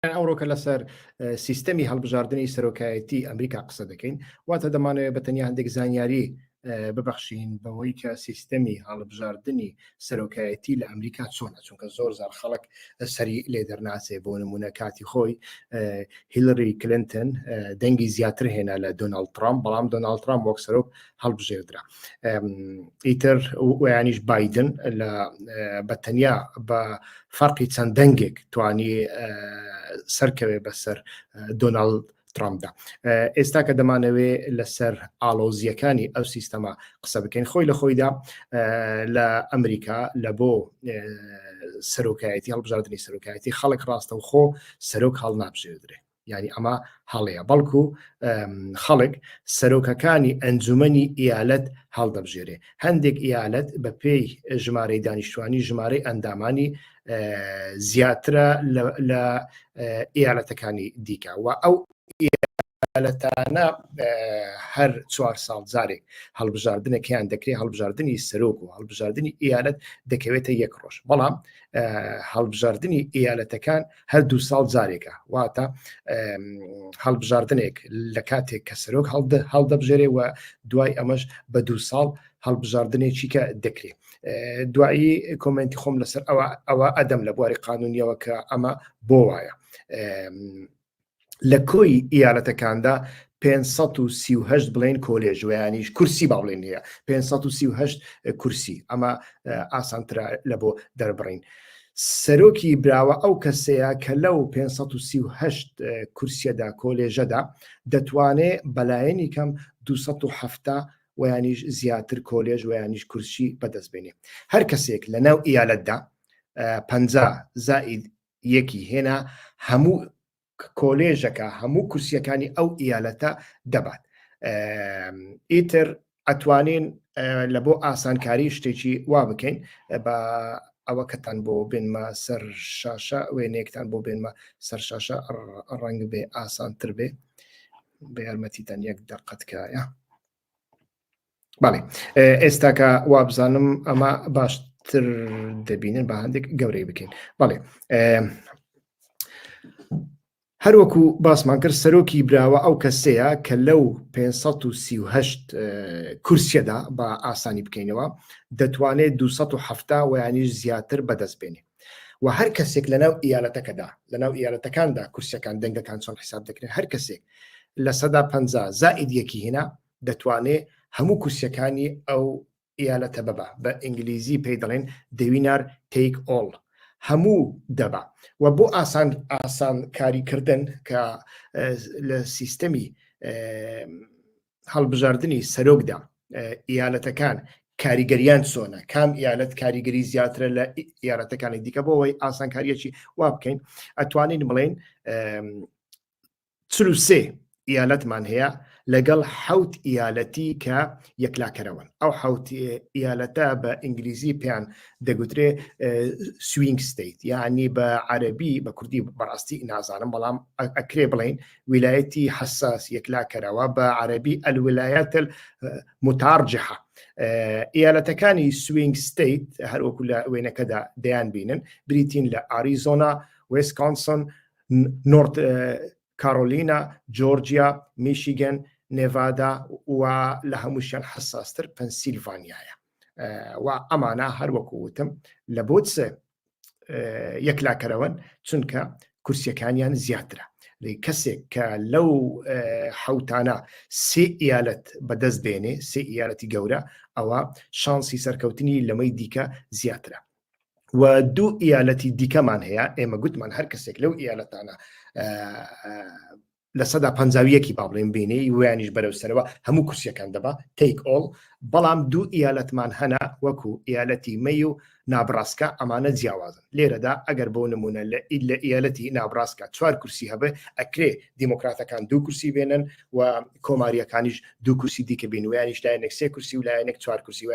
ئەوڕۆکە لەسەر سیستەمی هەڵبژاردننی سەرۆکایەتی ئەمریکا قسە دەکەین واتە دەمانەوێت بەتەنیا هەندێک زانیاری ببەخشین بەوەی کە سیستەمی هەڵبژاردننی سەرۆکایەتی لە ئەمریکا چۆنە، چونکە زۆر زار خەڵک سەری لێ دەرناچێ. بۆ نمونە کاتی خۆی هیلری کلنتن دەنگی زیاتر هێنا لە دۆناڵد ترامپ، بەڵام دۆناڵد ترامپ وەک سەرۆک هەڵبژێردرا. ئیتر ویانیش بایدن لە بەتەنیا بە فەرقی چەند دەنگێک توانی سەرکەوێ بەسەر دۆناڵد ترامپدا. ئێستا کە دەمانەوێت لەسەر ئالۆزیەکانی ئەو سیستەما قسە بکەین، خۆی لە خۆیدا لە ئەمریکا لە بۆ سەرۆکایەتی هەڵبژاردننی سەرۆکایەتی خەڵک ڕاستەوخۆ سەرۆک هەڵ نابژێردرێ، یعنی ئەمە هەڵەیە، بەڵکو خەڵک سەرۆکەکانی ئەنجومەنی ئیالەت هەڵدەبژێرێ. هەندێک ئیالەت بە پێی ژمارەی دانیشتوانی ژمارەی ئەندامانی زیاترە لە ئیالەتەکانی دیکە و ئەو ئیالەتانە هەر 4 ساڵ جارێک هەڵبژاردنەکەیان دەکرێت. هەڵبژاردننی سەرۆک و هەڵبژاردننی ئیالەت دەکەوێتە 1 ڕۆژ، بەڵام هەڵبژاردننی ئیالەتەکان هەر 2 ساڵ جارێکە، واتە هەڵبژاردنێک لە کاتێک کە سەرۆک هەڵدەبژێرێ و دوای ئەمەش بە 2 ساڵ هەڵبژاردنێکی کە دەکرێت. دوایی کۆمنتی خۆم لەسەر ئەوە ئەدەم لە بواری قانونیەوە کە ئەمە بۆ وایە. لە کۆی ئیالەتەکاندا 538 بڵێن کۆلێژ ویانیش کورسی با بڵێن هەیە، 538 کورسی، ئەمە ئاسانترە لە بۆ دەربڕین. سەرۆکی براوە ئەو کەسەیە کە لەو 538 کورسیەدا کۆلێژەدا دەتوانێت بەلایەنی کەم 270 ویانیش زیاتر کۆلێژ ویانیش کورسی بەدەستبێنێ. هەر کەسێک لە ناو ئیالەتدا 50 زائید یەکی هێنا هەموو کۆلێژەکە هەموو کورسیەکانی ئەو ئیالەتە دەبات. ئیتر ئەتوانین لە بۆ ئاسانکاری شتێکی وا بکەین بە ئەوە کەتان بۆ بێنمە سەر شاشە، وێنەیەکتان بۆ بێنمە سەر شاشە ڕەنگ بێ ئاسانتر بێ. بە یارمەتیتان 1 دەقەتکایە. باڵێ ئێستا کە وابزانم ئەمە باشتر دەبینن بە هەندێک گەورەی بکەین. باڵێ هەروەکو باسمان کرد سەرۆکی براوە ئەو کەسەیە کە لەو 538 کورسیەدا بە ئاسانی بکەینەوە دەتوانێت 270 ویانیش زیاتر بەدەستبێنێ. و هەر کەسێک لەناو ئیالەتەکەدا لەناو ئیالەتەکاندا کورسەکان دەنگەکان چۆن حساب دەکرێن، هەر کەسێک لە 150 زائید یەکی هێنا دەتوانێت هەموو کورسیەکانی ئەو ئیالەتە ببە. بە ئینگلیزی پێی دەڵێن the winner take all، هەموو دەبا. و بۆ ئاسان کاریکردن کە لە سیستەمی هەڵبژاردننی سەرۆکدا ئیالەتەکان کاریگەریان چۆنە، کام ئیالەت کاریگەری زیاترە لە ئیالەتەکانی دیکە، بۆەوەی ئاسانکاریەکی وا بکەین ئەتوانین بڵێن 43 ئیالەتمان هەیە لەگەڵ 7 ئیالەتی کە یەکلاکەرەوەن. ئەو 7 ئیالەتە بە ئینگلیزی پێیان دەگوترێ سوینگ ستیت، یعنی بە عەرەبی بە کوردی بەڕاستی نازانم، بەڵام ئەکرێ بڵێن ویلایەتی حساس یەکلاکەرەوە، بە عەرەبی الویلایەت المتارجحە. ئیالەتەکانی سوینگ ستیت هەروەکو لە وێنەکەدا دەیان بینن، بریتین لە ئاریزۆنا، ویسکۆنسن، نۆرت کارۆلینا، جۆرجیا، میشیگن، نێڤادا و لە هەمووشیان حساستر پەنسیلڤانیایە. و ئەمانە هەروەکو وتم لە بۆ یەکلاکەرەوەن چونکە کورسیەکانیان زیاترە. کەسێک کە لەو حەوتانە 3 ئیالەت بەدەست بێنێ، 3 ئیالەتی گەورە، ئەوە شانسی سەرکەوتنی لەمەی دیکە زیاترە. و 2 ئیالەتی دیکەمان هەیە، ئێمە گوتمان هەر کەسێک لەو ئیالەتانە لە 150 با بڵێن بینێ ویانیش بەرەو سەرەوە هەموو کورسیەکان دەبا take all، بەڵام 2 ئیالەتمان هەنا وەکو ئیالەتی مەی و نابراسکا، ئەمانە جیاوازن. لێرەدا ئەگەر بۆ نمونە لە ئیالەتی نابراسکا 4 کورسی هەبێ، ئەکرێ دیموکراتەکان 2 کورسی بێنن و کۆماریەکانیش 2 کورسی دیکە بین، ویانیش لایەنێک 3 کورسی و لایەنێک 4 کورسی،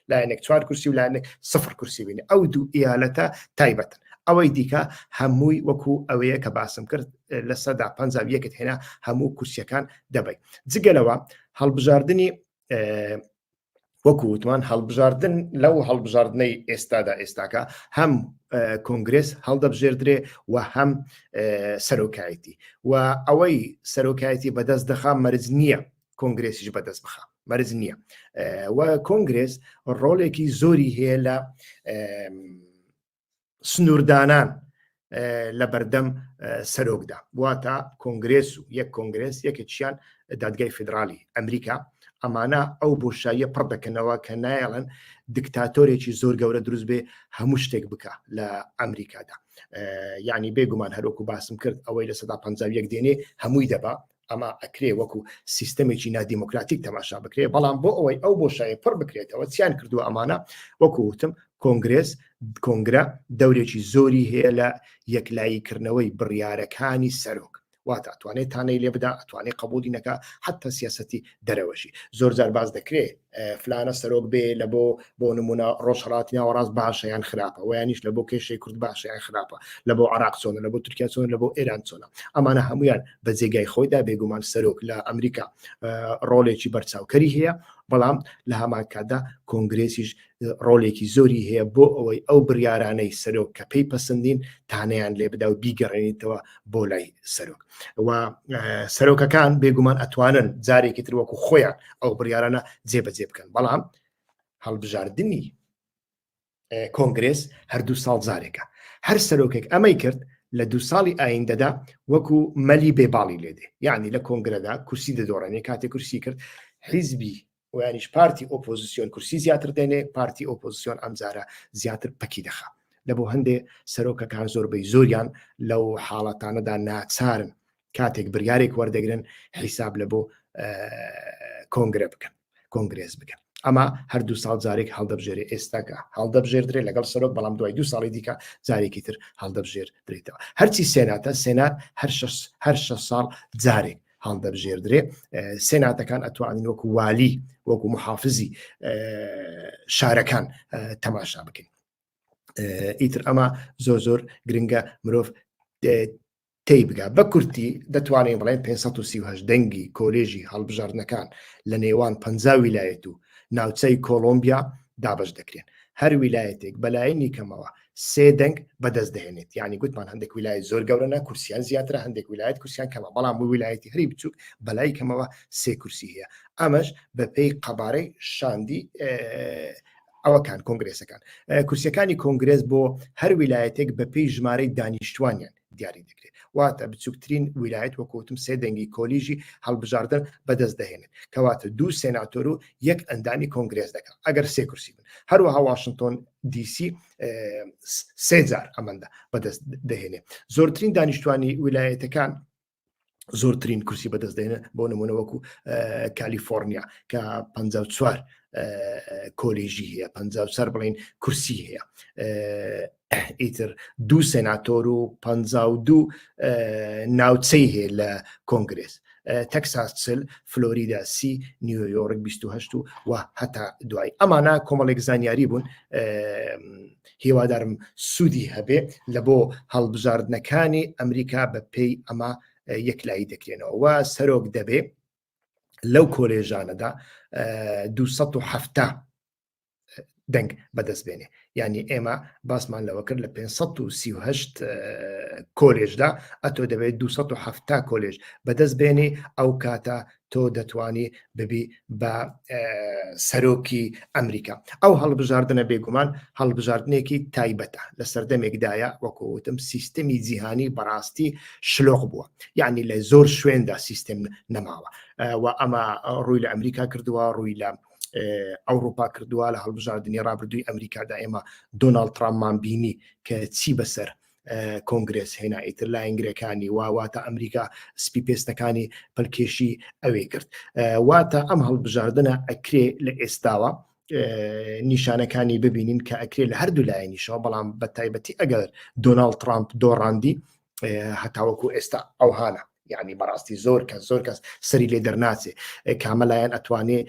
لایەنێک 4 کورسی و لایەنێک 0 کورسی بینێ. ئەو 2 ئیالەتە تایبەتن. ئەوەی دیکە هەمووی وەکو ئەوەیە کە باسم کرد لە 151 هێنا هەموو کورسیەکان دەبێت. جگەلەوە هەڵبژاردننی وەکو وتمان هەڵبژاردن لەو هەڵبژاردنەی ئێستادا ئێستاکە هەم کۆنگرس هەڵدەبژێردرێ و هەم سەرۆکایەتی و ئەوەی سەرۆکایەتی بەدەست دەخا مەرج نییە کۆنگرێسیش بەدەست بخە مەرج نییە و کۆنگرس ڕۆڵێکی زۆری هەیە لە سنووردانان لە بەردەم سەرۆکدا واتە کۆنگرێس و یەک کۆنگرێس یەکێکیان دادگای فیدرالی ئەمریکا ئەمانە ئەو بۆشاییە پڕ دەکەنەوە کە نایەڵەن دیکتاتۆرێکی زۆر گەورە دروست بێ هەموو شتێک بکە لە ئەمریکادا یعنی بێگومان هەروەکو باسم کرد ئەوەی لە 151 دێنێ هەمووی دەبا ئەمە ئەکرێ وەکو سیستەمێکی نادیموکراتیک تەماشا بکرێ بەڵام بۆ ئەوەی ئەو بۆشایە پڕ بکرێتەوە چیان کردووە ئەمانە وەکو وتم کۆنگرێس کۆنگرە دەورێکی زۆری هەیە لە یەکلاییکردنەوەی بڕیارەکانی سەرۆک واتە ئەتوانێت تانەی لێ بدا ئەتوانێت قبولی نەکە حتا سیاسەتی دەرەوەشی زۆر جار باز دەکرێت فلانە سەرۆک بێ لە بۆ نمونە ڕۆژهەڵاتی ناوەڕاست باشە یان خراپە ویانیش لە بۆ کێشەی کورد باشە یان خراپە لە بۆ عێراق چۆنە لە بۆ تورکیا چۆنە لە بۆ ئێران چۆنە ئەمانە هەمویان بە جێگای خۆیدا بێگومان سەرۆک لە ئەمریکا ڕۆڵێکی بەرچاوکەری هەیە بەڵام لە هەمان کاتدا کۆنگرێسیش ڕۆڵێکی زۆری هەیە بۆ ئەوەی ئەو بڕیارانەی سەرۆک کە پێی پەسەندین تانەیان لێ بدا و بیگەڕێنیتەوە بۆ لای سەرۆک و سەرۆکەکان بێگومان ئەتوانن جارێکی تر وەکو خۆیان ئەو بڕیارانە جێبەجێ بکەن بەڵام هەڵبژاردننی کۆنگرێس هەردوو ساڵ جارێکە هەر سەرۆکێک ئەمەی کرد لە 2 ساڵی ئایندەدا وەکو مەلی بێباڵی لێدێ یعنی لە کۆنگرەدا کورسی دەدۆڕێنێ کاتێک کورسی کرد حیزبی و یانیش پارتی ئۆپۆزیسیۆن کورسی زیاتر دێنێ پارتی ئۆپۆزیسیۆن ئەمجارە زیاتر پەکی دەخا لە بۆ هەندێ سەرۆکەکان زۆربەی زۆریان لەو حاڵەتانەدا ناچارن کاتێک بڕیارێک وەردەگرن حیساب لە بۆ کۆنگرە بکەن کۆنگرێس بکەن ئەمە هەردوو ساڵ جارێک هەڵدەبژێرێ ئێستاکە هەڵدەبژێردرێ لەگەڵ سەرۆک بەڵام دوای 2 ساڵی دیکە جارێکی تر هەڵدەبژێردرێتەوە هەرچی سێناتە سێنات هەر 6 ساڵ جارێک هەڵدەبژێردرێ سێناتەکان ئەتوانین وەکو والی وەکو محافزی شارەکان تەماشا بکەین ئیتر ئەمە زۆر گرنگە مرۆڤ تێی بگا بە کورتی دەتوانین بڵێن 538 دەنگی کۆلێژی هەڵبژاردنەکان لە نێوان 50 ویلایەت و ناوچەی کۆلۆمبیا دابش دەکرێن هەر ویلایەتێک بەلایەنی کەمەوە 3 دەنگ بەدەست دەهێنێت یعنی گوتمان هەندێک ویلایەت زۆر گەورەنە کورسیان زیاترە هەندێک ویلایەت کورسیان کەمە بەڵام ویلایەتی هەری بچووک بەلای کەمەوە 3 کورسی هەیە ئەمەش بەپێی قەبارەی شاندی ئەوەکان کۆنگرێسەکان کورسیەکانی کۆنگرێس بۆ هەر ویلایەتێک بەپێی ژمارەی دانیشتوانیان دیاری دەکرێت واتە بچووکترین ویلایەت وەکوتم 3 دەنگی کۆلیژی هەڵبژاردن بەدەست دەهێنێت کەواتە 2 سێناتۆر و 1 ئەندامی کۆنگرێس دەکەن ئەگەر 3 کورسی بن هەروەها واشنگتۆن دیسی 3 جار ئەمەندە بەدەست دەهێنێت زۆرترین دانیشتوانی ویلایەتەکان زۆرترین کورسی بەدەست دێنە بۆ نمونە وەکو کالیفۆرنیا کە 54 کۆلیژی هەیە 54 بڵین کورسی هەیە ئیتر 2 سێناتۆر و 52 ناوچەی هەیە لە کۆنگرێس تەکساس 40 فلۆریدا 30 نیویۆرک 28 و هەتا دوای ئەمانە کۆمەڵێک زانیاری بوون هیوادارم سوودی هەبێ لە بۆ هەڵبژاردنەکانی ئەمریکا بە پێی ئەمە یەکلایی دەکرێنەوە و سەرۆک دەبێ لەو کۆلێژانەدا 270 دەنگ بەدەست بێنێ یعنی ئێمە باسمان لەوە کرد لە 538 کۆلێژدا ئەتۆ دەبێت 270 کۆلێژ بەدەست بێنێ ئەو کاتە تۆ دەتوانی ببی بە سەرۆکی ئەمریکا ئەو هەڵبژاردنە بێگومان هەڵبژاردنێکی تایبەتە لە سەردەمێکدایە وەکوتم سیستەمی جیهانی بەڕاستی شلۆغ بووە یعنی لە زۆر شوێندا سیستەم نەماوە و ئەمە ڕووی لە ئەمریکا کردووە ڕووی لە ئەوروپا کردووە لە هەڵبژاردننی ڕابردووی ئەمریکادا ئێمە دۆناڵد ترامپمان بینی کە چی بەسەر کۆنگرێس هێنا ئیتر لا ئینگلەکانی واتە ئەمریکا سپی پێستەکانی پەلکێشی ئەوێ کرد واتە ئەم هەڵبژاردنە ئەکرێ لە ئێستاوە نیشانەکانی ببینین کە ئەکرێ لە هەردوو لایەنیشەوە بەڵام بە تایبەتی ئەگەر دۆناڵد ترامپ دۆڕاندی هەتاوەکو ئێستا ئەوهانە یعنی بەڕاستی زۆر کەس سەری لێ دەرناچێ کامەلایەن ئەتوانێ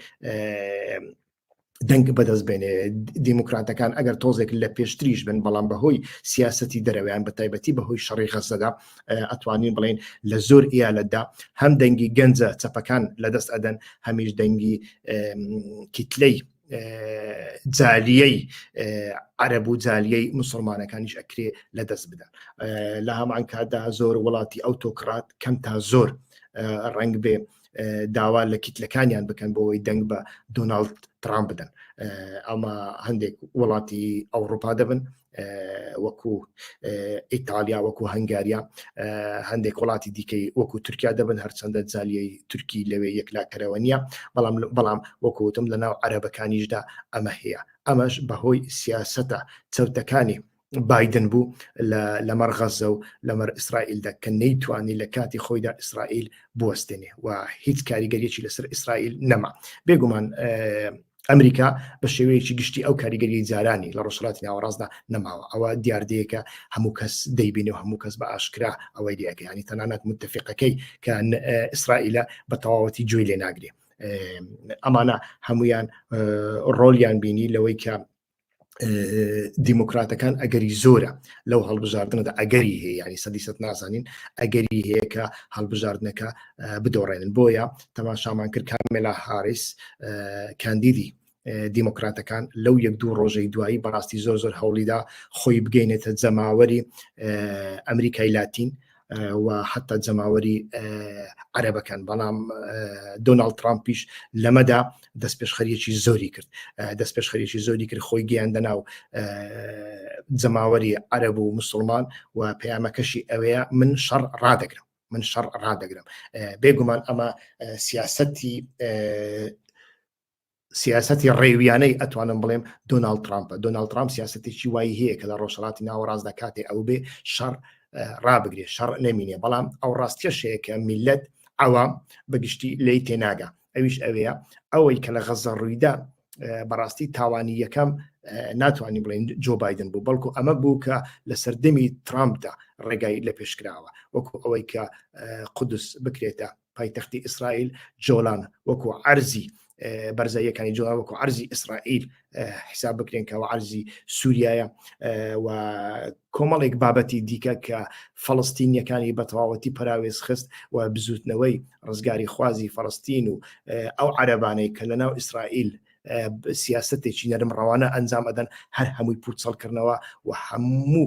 دەنگ بەدەست بێنێ دیموکراتەکان ئەگەر تۆزێک لە پێشتریش بن بەڵام بەهۆی سیاسەتی دەرەوەیان بە تایبەتی بەهۆی شەڕی غەزەدا ئەتوانین بڵێن لە زۆر ئیالەتدا هەم دەنگی گەنجە چەپەکان لەدەست ئەدەن هەمیش دەنگی کیتلەی جالیەی عەرەب و جالیەی مسلمانەکانیش ئەکرێ لەدەست بدەن. لە هەمان کاتدا زۆر وڵاتی ئەوتۆکرات کەم تا زۆر ڕەنگ بێ داوا لە کیتلەکانیان بکەن بۆەوەی دەنگ بە دۆناڵد ترامپ بدەن. ئەمە هەندێک وڵاتی ئەوروپا دەبن وەکو ئیتالیا، وەکو هەنگاریا، هەندێک وڵاتی دیکەی وەکو تورکیا دەبن، هەرچەندە جالیەی تورکی لەوێ یەکلاکەرەوە نییە، بەڵام وەکوتم لە ناو عەرەبەکانیشدا ئەمە هەیە. ئەمەش بەهۆی سیاسەتە چەوتەکانی بایدن بوو لەمەڕ غەزە و لەمەڕ ئیسرائیلدا کە نەیتوانی لە کاتی خۆیدا ئیسرائیل بوەستێنێ و هیچ کاریگەریەکی لەسەر ئیسرائیل نەما. بێگومان ئەمریکا بە شێوەیەکی گشتی ئەو کاریگەری جارانی لە ڕۆژهەڵاتی ناوەڕاستدا نەماوە. ئەوە دیاردەیەکە هەموو کەس دەیبینێ و هەموو کەس بە ئاشکرا ئەوەی دیەکە، ینی تەنانەت متتەفقەکەی کە ئیسرائیلە بە تەواوەتی گوێی لێ ناگرێ. ئەمانە هەمویان ڕۆلیان بینی لەوەی کە دیموکراتەکان ئەگەری زۆرە لەو هەڵبژاردنەدا، ئەگەری هەیە، ینی سەدیسەت نازانین ئەگەری هەیە کە هەڵبژاردنەکە بدۆڕێنن. بۆیە تەماشامان کرد کامێلا هاریس کاندیدی دیموکراتەکان لەو یەک دوو ڕۆژەی دوایی بەڕاستی زۆر هەوڵیدا خۆی بگەینێتە جەماوەری ئەمریکای لاتین و حتا جەماوەری عەرەبەکان. بەڵام دۆناڵد ترامپیش لەمەدا دەستپێشخەریەکی زۆری کرد، دەستپێشخەریەکی زۆری کرد، خۆی گەیاندە ناو جەماوەری عەرەب و مسلمان و پەیامەکەشی ئەوەیە من شەڕ ڕادەگرم. بێگومان ئەمە سیاسەتی ڕێویانەی ئەتوانم بڵێم دۆناڵد ترامپە. دۆناڵد ترامپ سیاسەتێکی وای هەیە کە لە ڕۆژهەڵاتی ناوەڕاستدا کاتێ ئەو بێ شەڕ ڕابگرێ، شەڕ نەمینێ. بەڵام ئەو ڕاستیەشەیە کە میلەت ئەوام بەگشتی لی تێناگا، ئەویش ئەوەیە ئەوەی کە لە غەزە ڕوویدا بەڕاستی تاوانی یەکەم ناتوانانی بڵێن جۆ بایدن بوو، بەڵکو ئەمە بوو کە لە سەردەمی ترامپدا ڕێگای لە پێشکراوە، وەکو ئەوەی کە قودس بکرێتە پایتەختی ئیسرائیل، جۆلان وەکو عەرزی بەرزاییەکانی جۆلان وەکو عەرزی ئیسرائیل حساب بکرێن کەەوە عەرزی سووریایە و کۆمەڵێک بابەتی دیکە کە فەڵەستینیەکانی بە تەواوەتی پەراوێز خست و بزوتنەوەی ڕزگاری خوازی فەڵەستین و ئەو عەرەبانەی کە لە ناو ئیسرائیل سیاسەتێکی نەرم ڕەوانە ئەنجام ئەدەن هەر هەمووی پوچەڵکردنەوە و هەموو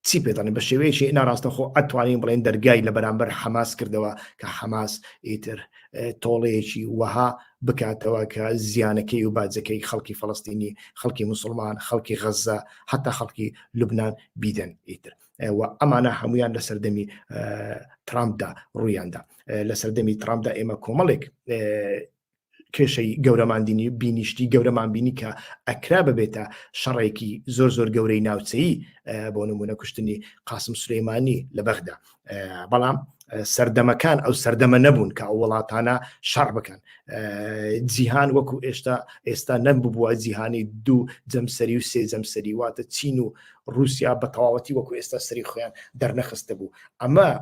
چی پێدەڵێن بە شێوەیەکی ناڕاستەخۆ ئەتوانین بڵێن دەرگای لە بەرامبەر حەماس کردەوە کە حەماس ئیتر تۆڵەیەکی وەها بکاتەوە کە زیانەکەی و باجەکەی خەڵکی فەڵەستینی، خەڵکی مسلمان، خەڵکی غەزە، حتا خەڵکی لوبنان بیدەن ئیتر. و ئەمانە هەمویان لە سەردەمی ترامپدا ڕوویاندا. لە سەردەمی ترامپدا ئێمە کۆمەڵێک کێشەی گەورەماندینی بینیشتی گەورەمان بینی کە ئەکرا ببێتە شەڕێکی زۆر گەورەی ناوچەیی، بۆ نمونە کوشتنی قاسم سولەیمانی لە بەغدا. بەڵام سەردەمەکان ئەو سەردەمە نەبوون کە ئەو وڵاتانە شەڕ بکەن. جیهان وەکو ئێستا نەبووە جیهانی دوو جەمسەری و سێ جەمسەری، واتە چین و رووسیا بە تەواوەتی وەکو ئێستا سەری خۆیان دەرنەخستە بوو.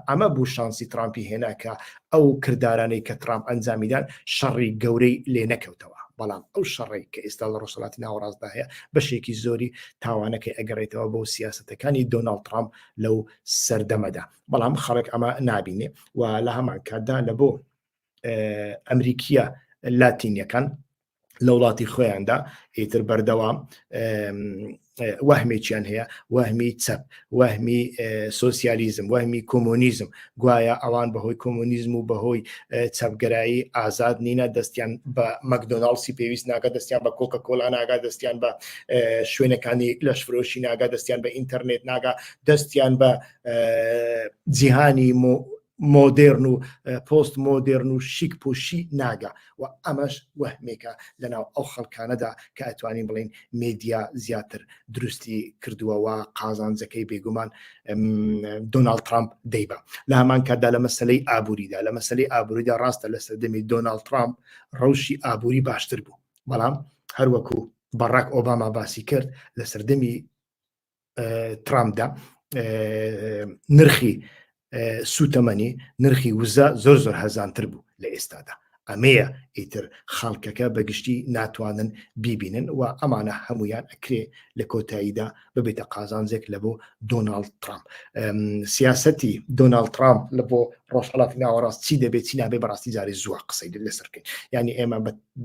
ئەمە بوو شانسی ترامپی هێنا کە ئەو کردارانەی کە ترامپ ئەنجامیدان شەڕی گەورەی لێ نەکەوتەوە. بەڵام ئەو شەڕی کە ئێستا لە ڕۆژهەڵاتی ناوەڕاستدا هەیە بەشێکی زۆری تاوانەکەی ئەگەڕێتەوە بۆ سیاسەتەکانی دۆناڵد ترامپ لەو سەردەمەدا. بەڵام خەڵک ئەمە نابینێ و لە هەمان کاتدا لە بۆ ئەمریکیە لاتینیەکان لە وڵاتی خۆیاندا ئیتر بەردەوام وەهمێکیان هەیە، وەهمی چەپ، وەهمی سۆسیالیزم، وەهمی کۆمۆنیزم. گوایە ئەوان بەهۆی کۆمۆنیزم و بەهۆی چەپگەرایی ئازاد نینە، دەستیان بە مەکدۆناڵسی پێویست ناگات، دەستیان بە کۆکە کۆلا ناگات، دەستیان بە شوێنەکانی لەشفرۆشی ناگات، دەستیان بە ئینتەرنێت ناگات، دەستیان بە جیهانی مۆدێرن و پۆست مۆدێرن و شیک پۆشی ناگا. و ئەمەش وەهمێکە لەناو ئەو خەڵکانەدا کە ئەتوانین بڵین مێدیا زیاتر دروستی کردووە و قازانجەکەی بێگومان دۆناڵد ترامپ دەیبە. لە هەمان کاتدا لە مەسەلەی ئابووریدا ڕاستە لە سەردەمی دۆناڵد ترامپ ڕەوشی ئابووری باشتر بوو، بەڵام هەروەکو باراک ئۆباما باسی کرد لە سەردەمی ترامپدا نرخی سوتەمەنی، نرخی وزە زۆر هەزانتر بوو لە ئێستادا. ئەمەیە ئیتر خەڵکەکە بەگشتی ناتوانن بیبینن و ئەمانە هەمویان ئەکرێ لە کۆتاییدا ببێتە قازانجێک لە بۆ دۆناڵد ترامپ. سیاسەتی دۆناڵد ترامپ لە بۆ ڕۆژهەڵاتی ناوەڕاست چی دەبێت چی نابێ بەڕاستی جارێ زووە قسەی لەسەرکەین. یعنی ئێمە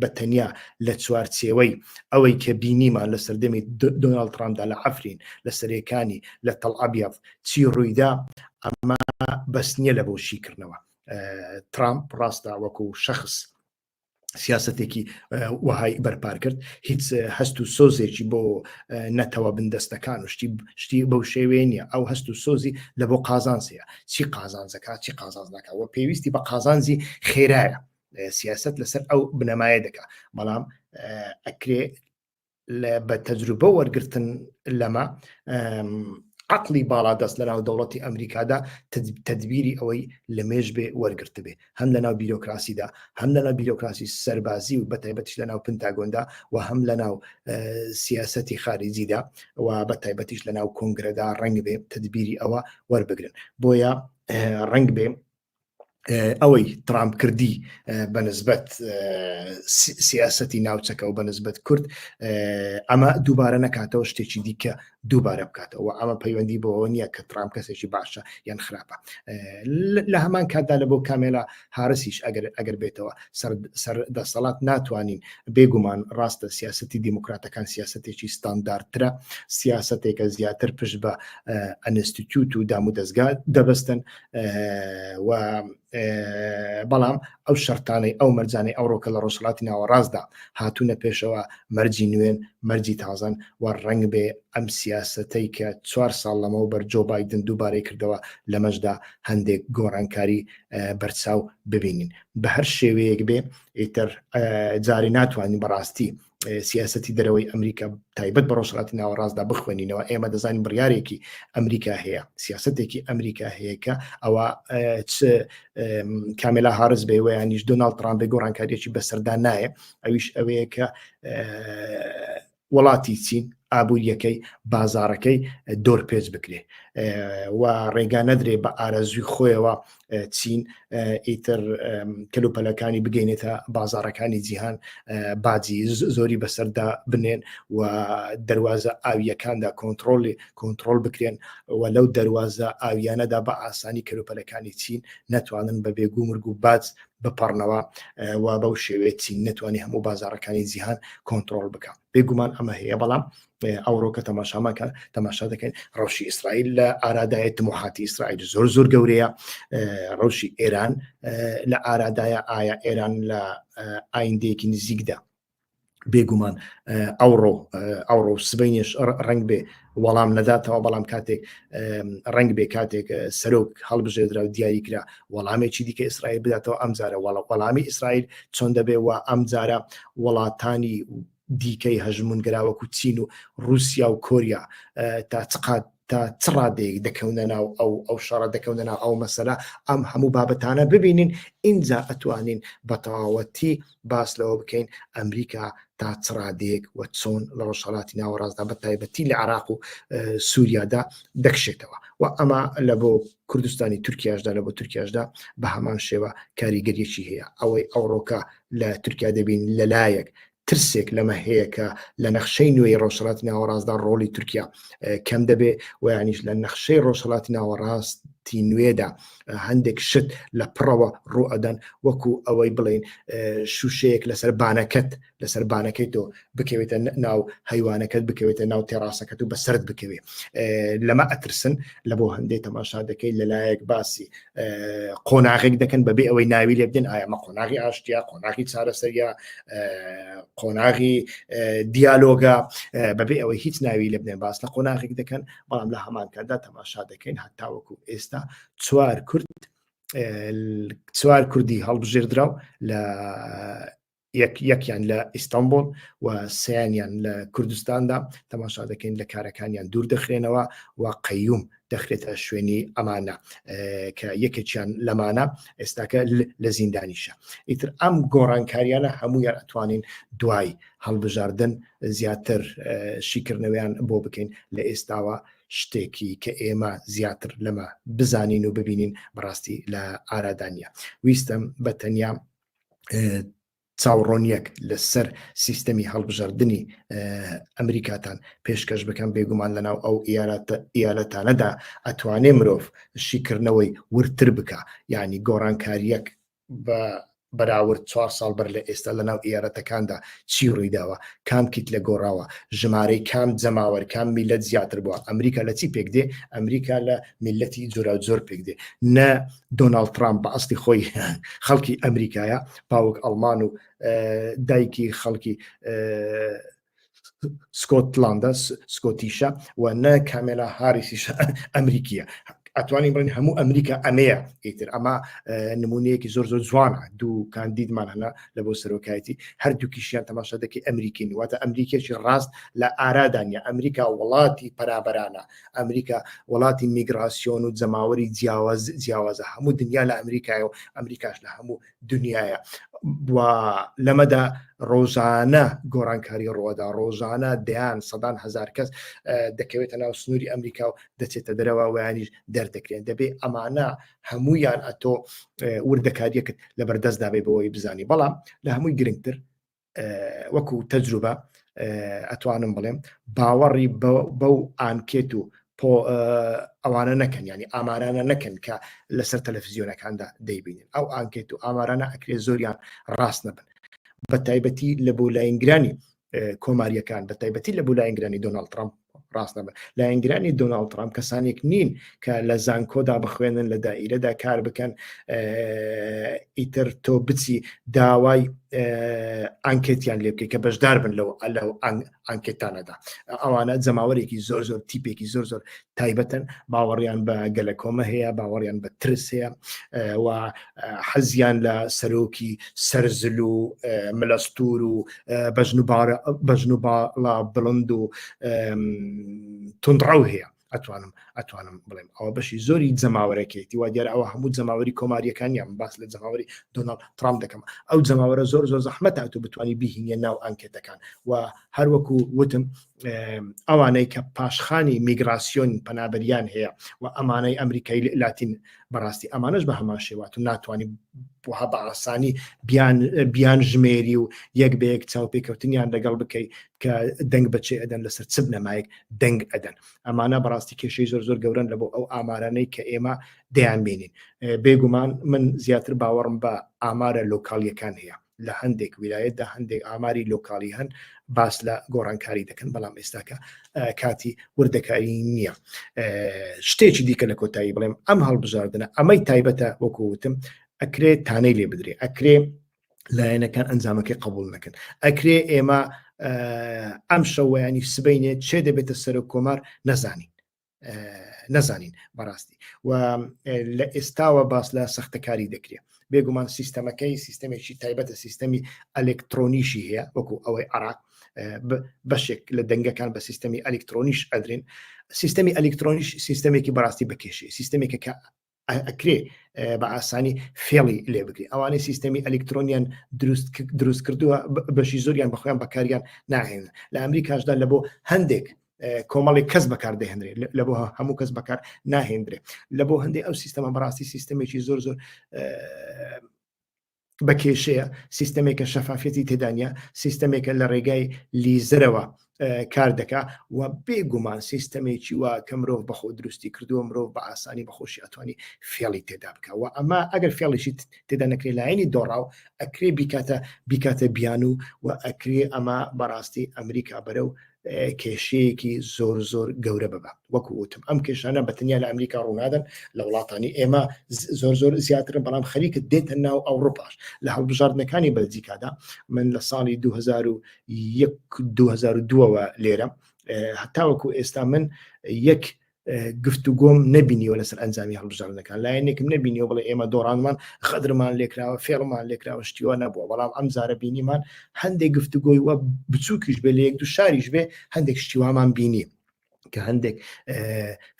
بەتەنیا لە چوارچێوەی ئەوەی کە بینیمان لە سەردەمی دۆناڵد ترامپدا لە عەفرین لە سەرەکانی لە تەڵعەبیەض چی ڕوویدا ئەمە بەس نییە لە بۆ شیکردنەوە. ترامپ ڕاستە وەکو شەخص سیاستێکی وهای بەرپار کرد، هیچ هەست و سۆزێکی بۆ نەتەوە بندەستەکان و شتی بەو شێوێ نیە. ئەو هەست و سۆزی لە بۆ قازانجەیە، چی قازانجەکە چی قازانج ناکەوە پێویستی بە قازانجی خێرایە. سیاست لەسەر ئەو بنەمایە دەکا، بەڵام ئەکرێ بە تەجروبە وەرگرتن لەمە عقلی باڵا دەست لە ناو دەوڵەتی ئەمریکادا تدبیری ئەوەی لە مێژ بێ وەرگرت بێ، هەم لە ناو بیرۆکراسیدا، هەم لە ناو بیرۆکراسی سەربازی و بەتایبەتیش لە ناو پنتاگۆندا و هەم لە ناو سیاسەتی خارجیدا و بەتایبەتیش لە ناو کۆنگرەدا ڕەنگ بێ تدبیری ئەوە وەربگرن. بۆیە ڕەنگ بێ ئەوەی ترامپ کردی بەنسبەت سیاسەتی ناوچەکە و بەنسبەت کورد ئەمە دووبارە نەکاتەوە شتێکی دیکە دووبارە بکاتەوە. ئەمە پەیوەندی بۆەوە نییە کە ترامپ کەسێکی باشە یان خراپە. لە هەمان کاتدا لە بۆ کامێلا هارسیش ئەگەر بێتەوە سەردەسەڵات ناتوانین بێگومان ڕاستە سیاسەتی دیموکراتەکان سیاسەتێکی ستانداردترە، سیاسەتێکە زیاتر پشت بە ئەنستیتیوت و دام و دەستگا دەبەستن و بەڵام ئەو شەرتانەی ئەو مەرجانەی ئەوڕۆکە لە ڕۆژهەڵاتی ناوەڕاستدا هاتوونە پێشەوە مەرجی نوێن مەرجی تازەن و ڕەنگ بێ ئەم سیاسەتەی کە 4 ساڵ لەمەوە بەر جۆ بایدن دووبارەی کردەوە لەمەشدا هەندێک گۆڕانکاری بەرچاو ببینین. بە هەر شێوەیەک بێ ئیتر جارێ ناتوانین بەڕاستی سیاسەتی دەرەوەی ئەمریکا تایبەت بە ڕۆژهەڵاتی ناوەڕاستدا بخوێنینەوە. ئێمە دەزانین بڕیارێکی ئەمریکا هەیە، سیاسەتێکی ئەمریکا هەیەکە ئەوە کامێلا هارس بێ ویانیش دۆناڵد ترامپ گۆڕانکاریەکی بەسەردا نایە، ئەویش ئەوەیە کە وڵاتی چین ئابوووریەکەی بازارەکەی دۆر پێچ بکرێ و ڕێگا نەدرێ بە ئارەزوی خۆیەوە چین ئیتر کەلوپەلەکانی بگەینێتە بازارەکانی جیهان باجی زۆری بەسەردا بنێن و دەواازە ئاویەکاندا کۆنتترۆل بکرێن و لەو دەواازە ئاویانەدا بە ئاسانی کەلوپەلەکانی چین نەتوانن بە بێگومرگ و باج بپەڕنەوە و بەو شێوێت چین نەتوانانی هەموو بازارەکانی جیهان کۆنتترۆل بکە. بێگومان ئەمە هەیە، بەڵام ئەوڕۆکە تەماشاماکە تەماشا دەکەین ڕەوشی ئیسرائیل لە ئارادایە تموحاتی ئیسرائیل زۆر گەورەیە، ڕەوشی ئێران لە ئارادایە ئایا ئێران لە ئایندەیەکی نزیکدا بێگومان ئەوڕۆ سبەینش ڕنگ بێ وەڵام نەداتەوە، بەڵام کاتێک ڕنگ بێ کاتێک سەرۆک هەڵبژێدرا و دیاری کرا وەڵامێکی دیکە ئیسرائیل بداتەوە ئەم جارە وەڵامی ئیسرائیل چۆن دەبێ و ئەم جارە وڵاتانی دیکەی هەژمونگراوەکو چین و رووسیا و کۆریا تا چڕادێک دەکەونە ناو ئەو شەڕە دەکەونە ناو ئەو مەسەلا ئەم هەموو بابەتانە ببینین اینجا ئەتوانین بە تەواوەتی باس لەوە بکەین ئەمریکا تا چڕادێک و چۆن لە ڕۆژهەڵاتی ناوەڕاستدا بە تایبەتی لە عێراق و سووریادا دەکشێتەوە و ئەمە لە بۆ کوردستانی تورکیاشدا لە بۆ تورکیاشدا بە هەمان شێوە کاریگەریەکی هەیە. ئەوەی ئەوڕۆکە لە تورکیا دەبین لەلایەک ترسێک لەمە هەیە کە لە نەخشەی نوێی ڕۆژهەڵاتی ناوەڕاستدا ڕۆڵی تورکیا کەم دەبێ و یانیش لە نەخشەی ڕۆژهەڵاتی ناوەڕاستی نوێدا هەندێک شت لە پڕەوە ڕوو ئەدەن وەکو ئەوەی بڵێن شوشەیەک لەسەر بانەکەی تۆ بکەوێتە ناو هەیوانەکەت بکەوێتە ناو تێڕاسەکەت و بەسرد بکەوێت. لەمە ئەترسن لە بۆ هەندێک تەماشا دەکەی لەلایەک باسی قۆناغێک دەکەن بەبێ ئەوەی ناوی لێ بدەن ئایا مە قۆناغی ئاشتیا قۆناغی چارەسەریا قۆناغی دیالۆگا بەبێ ئەوەی هیچ ناوی لێ بدەن باس لە قۆناغێک دەکەن، بەڵام لە هەمان کاتدا تەماشا دەکەین هەتاوەکو ئێستا چوار کوردی هەڵبژێردراو لە یەکیان لە ئیستانبول و سیانیان لە کوردستاندا تەماشا دەکەین لە کارەکانیان دوور دەخرێنەوە و قەیوم دەخرێتە شوێنی ئەمانە کە یەکێکیان لەمانە ئێستاکە لە زیندانیشە. ئیتر ئەم گۆڕانکاریانە هەموویان ئەتوانین دوای هەڵبژاردن زیاتر شیکردنەوەیان بۆ بکەین لە ئێستاوە شتێکی کە ئێمە زیاتر لەمە بزانین و ببینین بەڕاستی لە ئارادانیە. ویستم بە تەنیا چاوەڕۆنیەک لەسەر سیستەمی هەڵبژاردننی ئەمریکاتان پێشکەش بکەم بێگومان لەناو ئەو ئیالەتانەدا ئەتوانێ مرۆڤ شیکردنەوەی ورتر بکە، یعنی گۆڕانکاریەک بە بەراورد 4 ساڵ بەر لە ئێستا لەناو ئیارەتەکاندا چی ڕوویداوە، کام کیت لە گۆڕاوە، ژمارەی کام جەماوەر کام میلەت زیاتر بووە. ئەمریکا لە چی پێک دێ؟ ئەمریکا لە میلەتی جۆرا زۆر پێک دێ. نە دۆناڵد ترامپ بە ئەستی خۆی خەڵکی ئەمریکایە، باوک ئەڵمان و دایکی خەڵکی سکۆتلاندە سکۆتیشە و نە کامێلا هاریسیش ئەمریکیە. ئەتوانین بڵین هەموو ئەمریکا ئەمەیە. ئیتر ئەمە نمونەیەکی زۆر زۆر جوانە. دوو کاندیدمان هەنا لە بۆ سەرۆکایەتی هەردووکیشیان تەماشا دەکەی ئەمریکین، واتە ئەمریکێکی ڕاست لە ئارادانیا. ئەمریکا وڵاتی پەرابەرانە، ئەمریکا وڵاتی میگراسیۆن و جەماوەری جیاوازە. هەموو دنیا لە ئەمریکایە و ئەمریکاش لە هەموو دنیاە. لەمەدا ڕۆژانە گۆڕانکاری ڕۆدا، ڕۆژانە دەیان سەدان هزار کەس دەکەوێتە ناو سنووری ئەمریکا و دەچێتە دەرەوە ویانیش دەردەکرێن. دەبێ ئەمانە هەمویان ئەتۆ وردەکاریەکت لە بەردەست دابێ بەوەی بزانی. بەڵام لە هەمووی گرنگتر وەکو تەجروبە ئەتوانم بڵێم باوەڕی بەو ئانکێت و ئەوانە نەکەن، ینی ئامارانە نەکەن کە لەسەر تەلەڤیزیۆنەکاندا دەیبینن. ئەو ئانکێت و ئامارانە ئەکرێ زۆریان ڕاست نەبن، بە تایبەتی لە بۆ لایەنگرانی کۆماریەکان، بە تایبەتی لە بۆ لایەنگرانی دۆناڵد ترامپ ڕاست نەبن. لایەنگرانی دۆناڵد ترامپ کەسانێک نین کە لە زانکۆدا بخوێنن، لە دائیرەدا کار بکەن، ئیتر تۆ بچی داوای ئانکێتیان لێ بکەی کە بەشدار بن لەو ئانکێتانەدا. ئەوانە جەماوەرێکی زۆر زۆر تیپێکی زۆر زۆر تایبەتن، باوەڕیان بە گەلەکۆمە هەیە، باوەڕیان بە ترس هەیە و حەزیان لە سەرۆکی سەرزل و ملەستور و بەژن و باڵا بڵند و تونڕەو هەیە. ئەتوانم بڵێم ئەوە بەشی زۆری جەماوەرەکەیتی وا دیارە ئەوە هەموو جەماوەری کۆماریەکانیان باس لە جەماوەری دۆناڵد ترامپ دەکەم. ئەو جەماوەرە زۆر زۆر زەحمەتە تو بتوانی بیهینە ناو ئانکێتەکان و هەروەکو وتم ئەوانەی کە پاشخانی میگراسیۆن پەنابەریان هەیە و ئەمانەی ئەمریکای لاتین بەڕاستی ئەمانش بە هەمان شێوات و ناتوانانی بۆها بە ئاسانی بیان ژمێری و یەک بە یەک چاوپێکەوتنیان لەگەڵ بکەیت کە دەنگ بەچێ ئەدەن لەسەر چ بنەمایەک دەنگ ئەدەن. ئەمانە بەڕاستی کێشەی زۆر زۆر گەورن لە بۆ ئەو ئامارانەی کە ئێمە دەیان بینین. بێگومان من زیاتر باوەڕم بە ئامارە لۆکاڵیەکان هەیە. لە هەندێک ویلایەتدا هەندێک ئاماری لۆکاڵی هەن باس لە گۆڕانکاری دەکەن، بەڵام ئێستاکە کاتی وردەکاری نییە. شتێکی دیکە لە کۆتایی بڵێم ئەم هەڵبژاردنە ئەمەی تایبەتە وەکووتم ئەکرێت تانەی لێ بدرێ، ئەکرێ لایەنەکان ئەنجامەکەی قبول نەکەن، ئەکرێ ئێمە ئەم شەوەیانی سبەینێت چێ دەبێتە سەر و کۆمار نەزانین بەڕاستی و لە ئێستاوە باس لە سەختەکاری دەکرێت. بێگومان سیستەمەکەی سیستەمێکی تایبەتە، سیستەمی ئەلکترۆنیشی هەیە وەکو ئەوەی عراق بەشێک لە دەنگەکان بە سیستەمی ئەلکترۆنیش ئەدرێن. سیستەمی ئەلکترۆنیش سیستەمێکی بەڕاستی بەکێشی، سیستەمێکە کە ئەکرێ بە ئاسانی فێڵی لێ بگری. ئەوانەی سیستەمی ئەلکترۆنیان دروست کردووە بەشی زۆریان بەخۆیان بەکاریان ناهێن. لە ئەمریکاشدا لە بۆ هەندێک کۆمەڵی کەس بەکار دەهێنرێت، لە بۆ هەموو کەس بەکار ناهێنرێت. لە بۆ هەندێک ئەو سیستەمە بەڕاستی سیستەمێکی زۆر زۆر بەکێشەیە، سیستەمێکە شەفافەتی تێدانە، سیستەمێکە لە ڕێگای لیزرەوە کار دەکا و بێگومان سیستەمێکی وا کە مرۆڤ بەخۆ دروستی کردووە، مرۆڤ بە ئاسانی بەخۆشی ئەتوانی فێڵی تێدا بکە و ئەمە ئەگەر فێڵیشی تێدا نەکرێت لایەنی دۆڕاو ئەکرێ بیکاتە بیان و ئەکرێ ئەمە بەڕاستی ئەمریکا بەرەو کێشەیەکی زۆر زۆر گەورە ببە. وەکو وتم ئەم کێشانە بەتەنیا لە ئەمریکا ڕوونادەن، لە وڵاتانی ئێمە زۆر زۆر زیاترن، بەڵام خەریکت دێتە ناو ئەوڕۆپاش. لە هەڵبژاردنەکانی بەلجیکادا من لە ساڵی 2002 لێرە هەتاوەکو ئێستا من یەک گفتوگۆم نەبینیوە لەسەر ئەنجامی هەڵبژاردنەکان، لایەنێکم نەبینیەوە بڵێ ئێمە دۆڕانمان خەدرمان لێکراوە، فێڵمان لێکراوە، شتیوە نەبووە. بەڵام ئەم زارە بینیمان هەندێک گفتوگۆی وە بچووکیش بێ لە یەک دوو شاریش بێ هەندێک شتیوامان بینی کە هەندێک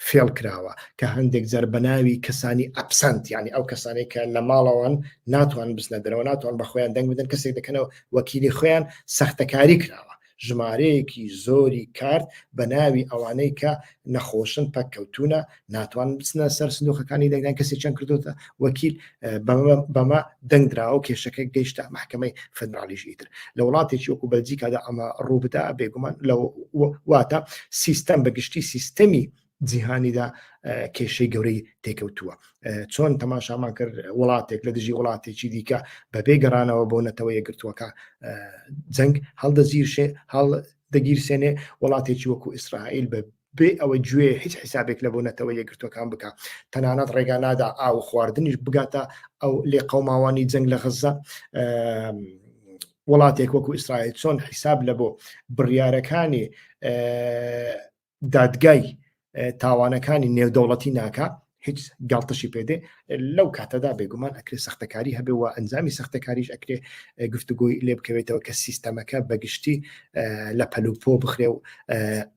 فێڵ کراوە، کە هەندێک جەربەناوی کەسانی ئەپسەند، یعنی ئەو کەسانێک کە لە ماڵەوەن ناتوان بستنە دەرەوە، ناتوان بە خۆیان دەنگ بدەن، کەسێک دەکەنەوە وەکیلی خۆیان سەختەکاری کراوە. ژمارەیەکی زۆری کارت بە ناوی ئەوانەی کە نەخۆشن پەککەوتونە ناتوان بچنە سەر سندوقەکانی دەنگدان کەسی چەند کردوتە وەکیل بەمە دەنگدراوە و کێشەکە گەیشتە محکمەی فدرالیشی تر لە وڵاتێکی وەکو بەلجیکادا ئەمە ڕووبدا بێگومان لە واتە سیستەم بەگشتی سیستەمی جیهانیدا کێشەی گەورەی تێکەوتووە چۆن تەماشامان کرد وڵاتێک لە دژی وڵاتێکی دیکە بەبێ گەڕانەوە بۆ نەتەوە یەکگرتووەکە جەنگ هەڵ دەگیرسێنێ وڵاتێکی وەکو ئیسرائیل بێ ئەوە گوێ هیچ حسابێک لە بۆ نەتەوە یەکگرتوەکان بکە تەنانەت ڕێگانادا ئاو خواردنیش بگاتە ئەو لێ قەوماوانی جەنگ لە غەزە وڵاتێک وەکو ئیسرائیل چۆن حیساب لە بۆ بڕیارەکانی دادگای تاوانەکانی نێودەوڵەتی ناکە هیچ گاڵتەشی پێدێ لەو کاتەدا بێگومان ئەکرێ سەختەکاری هەبێ و ئەنجامی سەختەکاریش ئەکرێ گفتوگوی لێ بکەوێتەوە کە سیستەمەکە بەگشتی لە پەلوپۆ بخرێ و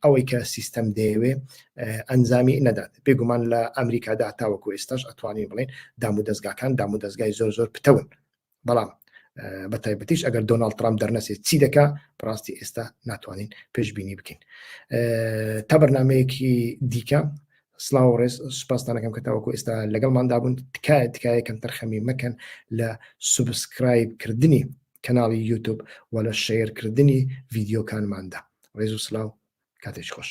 ئەوەی کە سیستەم دەیەوێ ئەنجامی نەدات بێگومان لە ئەمریکادا تاوەکو ئێستاش ئەتوانین بڵێن دام و دەستگاکان دام و دەستگای زۆر زۆر پتەون بەڵام بە تایبەتیش ئەگەر دۆناڵد ترامپ دەرنەسێت چی دەکا بڕاستی ئێستا ناتوانین پێشبینی بکەین تا بەرنامەیەکی دیکە سلااو ڕێز سپاسدانەکەم کە تاوەکو ئێستا لەگەڵماندا بوون تکایەکەم تەرخەمی مەکەن لە سوبسکرایبکردنی کەناڵی یوتیوب و لە شێرکردنی ڤیددیۆکانماندا ڕێز و سلااو کاتێک خۆش